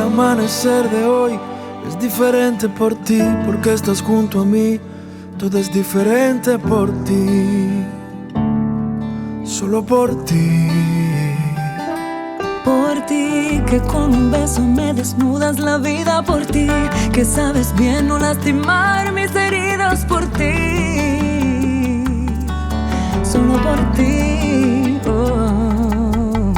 amanecer de hoy es diferente por ti, porque estás junto a mí. Todo es diferente por ti, solo por ti. Por ti, que con un beso me desnudas la vida. Por ti, que sabes bien no lastimar mis heridas. Por ti, solo por ti. Oh.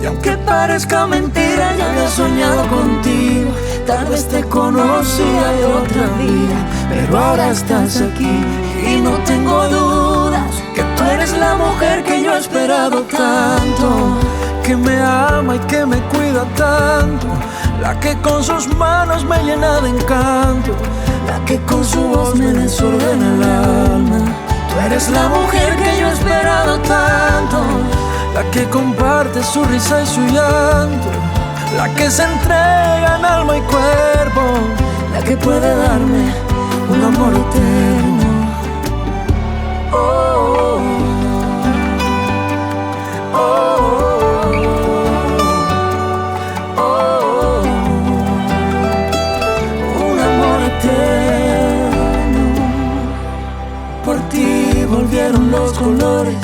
Y aunque parezca mentira, ya había soñado contigo. Tal vez te conocía de otra vida, pero ahora estás aquí y no tengo dudas que tú eres la mujer que yo he esperado tanto, que me ama y que me cuida tanto, la que con sus manos me llena de encanto, la que con su voz me desordena el alma. Tú eres la mujer que yo he esperado tanto, la que comparte su risa y su llanto, la que se entrega en alma y cuerpo, la que puede darme un amor eterno. Oh, oh, oh, oh, oh, un amor eterno. Por ti volvieron los colores,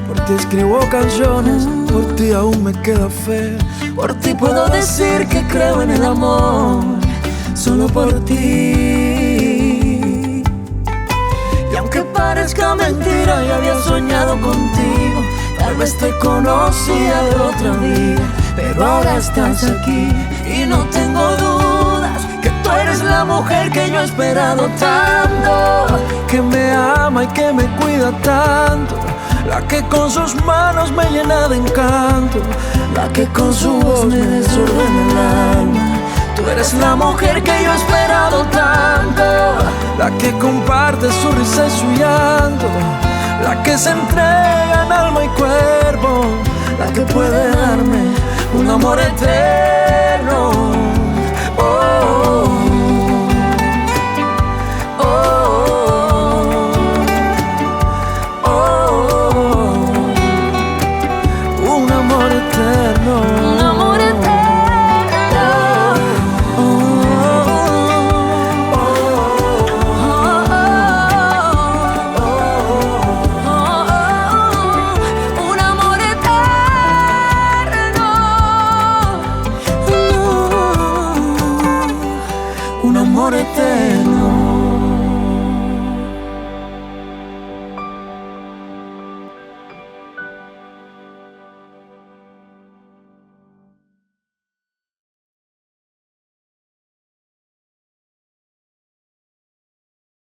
por ti escribo canciones, por ti aún me queda fe, por ti puedo decir que creo en el amor, solo por ti. Y aunque parezca mentira, ya había soñado contigo. Tal vez te conocía de otra vida, pero ahora estás aquí y no tengo dudas que tú eres la mujer que yo he esperado tanto, que me ama y que me cuida tanto, la que con sus manos me llena de encanto, la que con su voz me desordena el alma. Tú eres la mujer que yo he esperado tanto, la que comparte su risa y su llanto, la que se entrega en alma y cuerpo, la que puede darme un amor eterno. Oh, oh, oh, oh, un amor eterno. Un amor eterno. Un amor eterno. Un amor eterno.